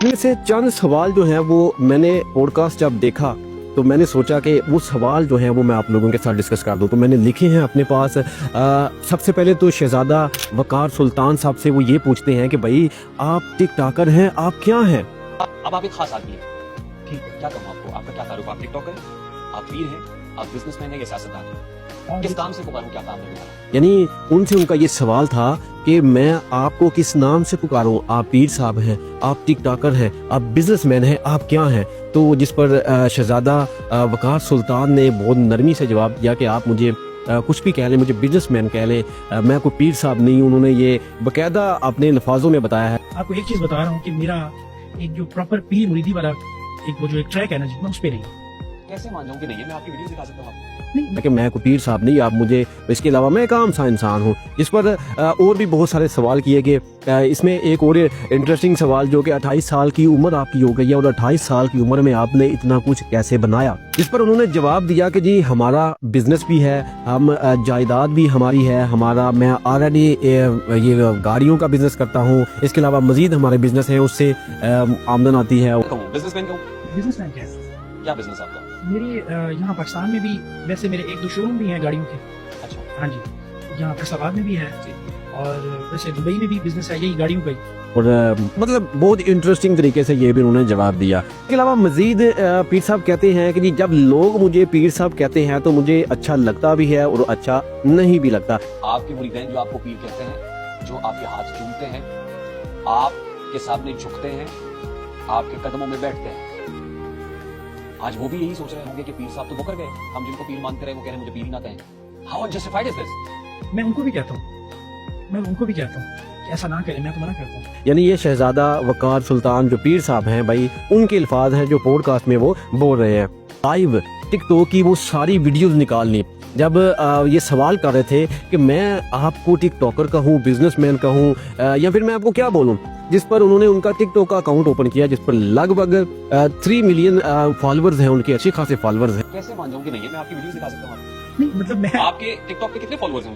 इनमें से चंद सवाल जो हैं वो मैंने पॉडकास्ट जब देखा तो मैंने सोचा कि वो सवाल जो हैं वो मैं आप लोगों के साथ डिस्कस कर दूं। तो मैंने लिखे हैं अपने पास। सबसे पहले तो शहजादा वकार सुल्तान साहब से वो ये पूछते हैं कि भाई आप टिकटॉकर हैं, आप क्या हैं? अब आप एक खास आदमी हैं, ठीक है, क्या कहूँ आपको, आपका क्या तारुफ? आप टिकटॉकर हैं, आप पीर हैं, आप बिजनेसमैन हैं या सियासतदान हैं? किस काम से पुकारूं, क्या काम है मेरा? यानी उनसे उनका ये सवाल था कि मैं आपको किस नाम से पुकारूं? आप पीर साहब हैं, आप टिकटॉकर हैं, आप बिजनेसमैन हैं, आप क्या हैं? तो जिस पर शहजादा वकार सुल्तान ने बहुत नरमी से जवाब दिया कि आप मुझे कुछ भी कह लें, मुझे बिजनेसमैन कह लें, मैं कोई पीर साहब नहीं। उन्होंने ये बाकायदा अपने अल्फाजों में बताया है। आपको एक चीज बता रहा हूँ कि मेरा एक जो प्रॉपर पीर मुरीदी वाला एक वो जो एक ट्रैक है ना, जितना उस पे नहीं। कैसे मान जाऊं कि नहीं है? मैं आपकी वीडियो दिखा सकता हूं आपको। कि मैं कोई पीर साहब नहीं, आप मुझे, इसके अलावा मैं एक आम सा इंसान हूँ। जिस पर और भी बहुत सारे सवाल किए गए। इसमें एक और इंटरेस्टिंग सवाल जो कि 28 साल की उम्र आपकी हो गई है और 28 साल की उम्र में आपने इतना कुछ कैसे बनाया? जिस पर उन्होंने जवाब दिया कि जी हमारा बिजनेस भी है, हम जायदाद भी हमारी है, हमारा मैं ऑलरेडी ये गाड़ियों का बिजनेस करता हूँ, इसके अलावा मजीद हमारे बिजनेस है उससे आमदन आती है। बिजनेसमैन कहूं? बिजनेसमैन क्या है? क्या बिजनेस है आपका? मेरी यहाँ पाकिस्तान में भी वैसे मेरे एक दो शोरूम भी हैं गाड़ियों के। अच्छा, हाँ जी, यहाँ फैसलाबाद में भी है जी। और वैसे दुबई में भी बिजनेस है यही गाड़ियों का ही। और मतलब बहुत इंटरेस्टिंग तरीके से ये भी उन्होंने जवाब दिया। इसके अलावा मजीद पीर साहब कहते हैं कि जी जब लोग मुझे पीर साहब कहते हैं तो मुझे अच्छा लगता भी है और अच्छा नहीं भी लगता। आपके मुरीदैन जो आपको पीर कहते हैं, जो आपके हाथ चूमते हैं, आपके सामने झुकते हैं, आपके कदमों में बैठते हैं, आज वो भी यही सोच रहे होंगे कि पीर साहब तो मुकर गए, हम जिनको पीर मानते रहे वो कह रहे हैं मुझे पीर ही ना कहें। How justified is this? मैं उनको भी कहता हूँ कि ऐसा ना करें, मैं तो मना करता हूँ। यानी ये शहजादा वकार सुल्तान जो पीर साहब हैं भाई, उनके अल्फाज हैं जो पॉडकास्ट में वो बोल रहे हैं। लाइव टिकटॉक की वो सारी वीडियोस निकालनी जब ये सवाल कर रहे थे कि मैं आपको टिकटॉकर का हूँ, बिजनेसमैन का हूँ, या फिर मैं आपको क्या बोलूँ, जिस पर उन्होंने उनका टिकटॉक का अकाउंट ओपन किया जिस पर लगभग 3 मिलियन फॉलोअर्स हैं, उनके अच्छे खासे फॉलोअर्स हैं। कैसे मान जाऊं कि नहीं है? मैं आपकी वीडियो दिखा सकता हूं आपको। नहीं मतलब मैं आपके टिकटॉक पे कितने फॉलोअर्स हैं?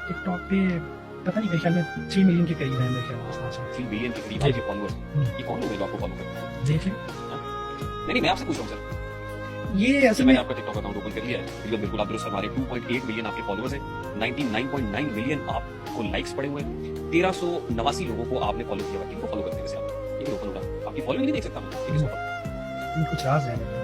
टिकटॉक पे पता नहीं, मेरे ख्याल में 3 मिलियन के करीब है मेरे ख्याल में। 3 बिलियन के करीब आपके फॉलोअर्स हैं। ये कौन लोग हैं जो आपको फॉलो करते हैं? देख लें, नहीं, मैं आपसे पूछ रहा हूं सर। ये असल मैंने में आपका टिकटॉक अकाउंट ओपन कर लिया है, बिल्कुल बिल्कुल आप दुरुस्त फरमा रहे हैं। 2.8 मिलियन आपके फॉलोअर्स हैं, 99.9 मिलियन आपको लाइक्स पड़े हुए हैं, 1389 लोगों को आपने फॉलो किया है। किनको फॉलो करते हैं वैसे आप? ये ओपन होगा, आपकी फॉलोइंग नहीं देख सकता मैं, ये किसको पता? कुछ राज है।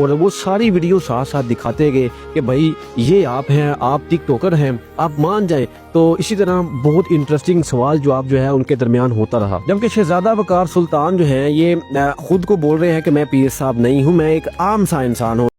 और वो सारी वीडियो साथ साथ दिखाते गए कि भाई ये आप हैं, आप टिकटॉकर हैं, आप मान जाए। तो इसी तरह बहुत इंटरेस्टिंग सवाल जवाब जो है उनके दरमियान होता रहा। जबकि शहजादा वकार सुल्तान जो है ये खुद को बोल रहे हैं कि मैं पीर साहब नहीं हूँ, मैं एक आम सा इंसान हूँ।